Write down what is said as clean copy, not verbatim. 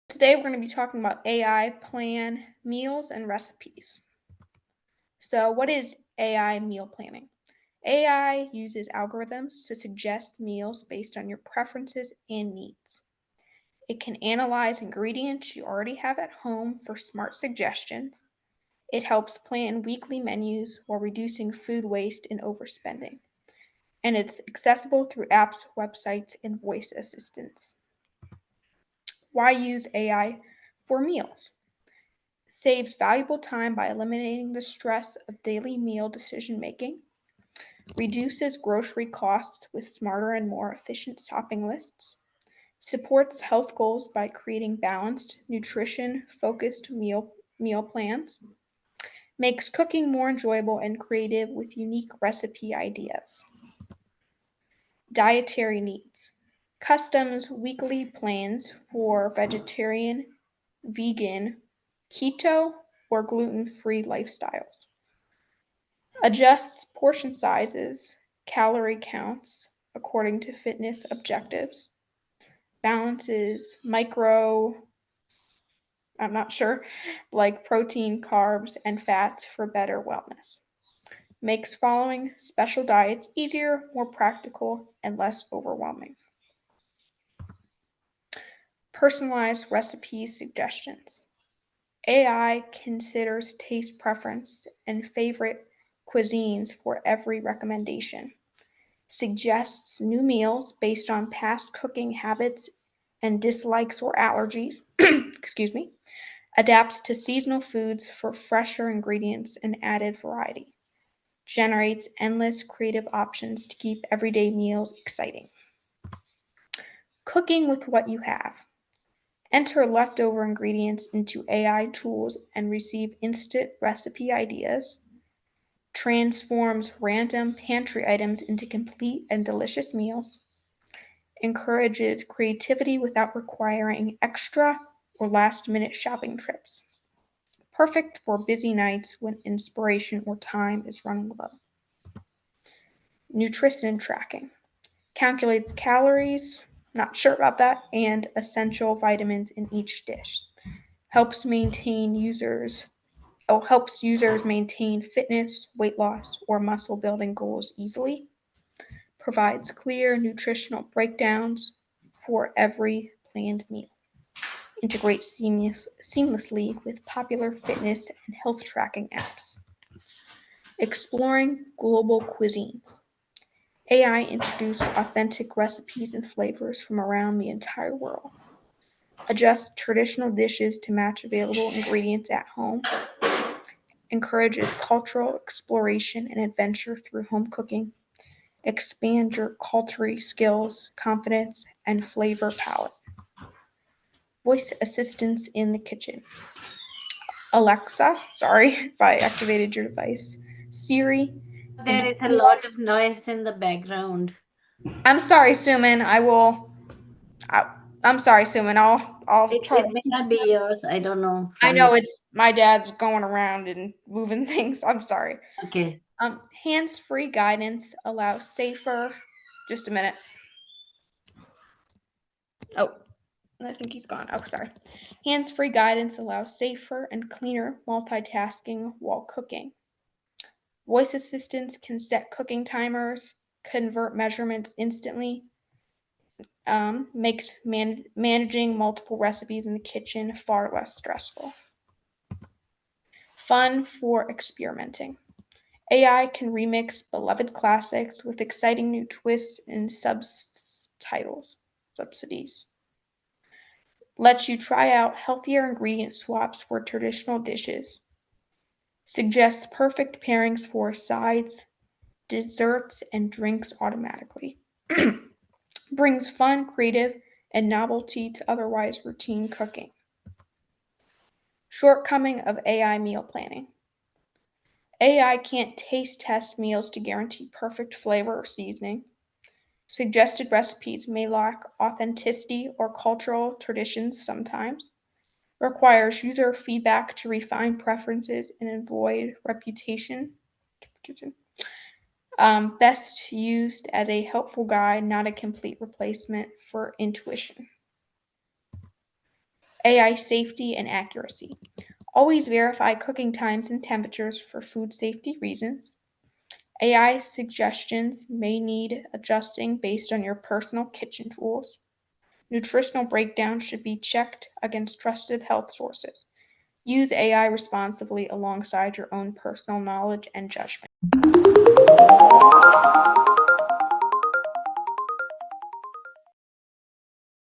Today we're going to be talking about AI plan meals and recipes. So what is AI meal planning? AI uses algorithms to suggest meals based on your preferences and needs. It can analyze ingredients you already have at home for smart suggestions. It helps plan weekly menus while reducing food waste and overspending. And it's accessible through apps, websites, and voice assistants. Why use AI for meals? Saves valuable time by eliminating the stress of daily meal decision making, reduces grocery costs with smarter and more efficient shopping lists, supports health goals by creating balanced, nutrition-focused meal plans, makes cooking more enjoyable and creative with unique recipe ideas. Dietary needs. Customs weekly plans for vegetarian, vegan, keto, or gluten-free lifestyles. Adjusts portion sizes, calorie counts according to fitness objectives. Balances I'm not sure, like protein, carbs, and fats for better wellness. Makes following special diets easier, more practical, and less overwhelming. Personalized recipe suggestions. AI considers taste preference and favorite cuisines for every recommendation. Suggests new meals based on past cooking habits and dislikes or allergies. Excuse me. Adapts to seasonal foods for fresher ingredients and added variety. Generates endless creative options to keep everyday meals exciting. Cooking with what you have. Enter leftover ingredients into AI tools and receive instant recipe ideas. Transforms random pantry items into complete and delicious meals. Encourages creativity without requiring extra or last-minute shopping trips. Perfect for busy nights when inspiration or time is running low. Nutrition tracking. Calculates calories, not sure about that, and essential vitamins in each dish. Helps users maintain fitness, weight loss, or muscle building goals easily. Provides clear nutritional breakdowns for every planned meal. Integrates seamlessly with popular fitness and health tracking apps. Exploring global cuisines. AI introduced authentic recipes and flavors from around the entire world. Adjusts traditional dishes to match available ingredients at home. Encourages cultural exploration and adventure through home cooking. Expand your culinary skills, confidence, and flavor palette. Voice assistants in the kitchen. Alexa, sorry if I activated your device. Siri. There is a lot of noise in the background. I'm sorry, Suman. I'm sorry, Suman. I'll try It to. may not be yours. I don't know. I For know me. it's my dad's going around and moving things. I'm sorry. Okay. Hands-free guidance allows safer. Just a minute. Oh, I think he's gone. Oh, sorry. Hands-free guidance allows safer and cleaner multitasking while cooking. Voice assistants can set cooking timers, convert measurements instantly, makes managing multiple recipes in the kitchen far less stressful. Fun for experimenting. AI can remix beloved classics with exciting new twists and subsidies. Lets you try out healthier ingredient swaps for traditional dishes. Suggests perfect pairings for sides, desserts, and drinks automatically. Brings fun, creative, and novelty to otherwise routine cooking. Shortcoming of AI meal planning. AI can't taste test meals to guarantee perfect flavor or seasoning. Suggested recipes may lack authenticity or cultural traditions sometimes. Requires user feedback to refine preferences and avoid reputation. Best used as a helpful guide, not a complete replacement for intuition. AI safety and accuracy. Always verify cooking times and temperatures for food safety reasons. AI suggestions may need adjusting based on your personal kitchen tools. Nutritional breakdowns should be checked against trusted health sources. Use AI responsibly alongside your own personal knowledge and judgment.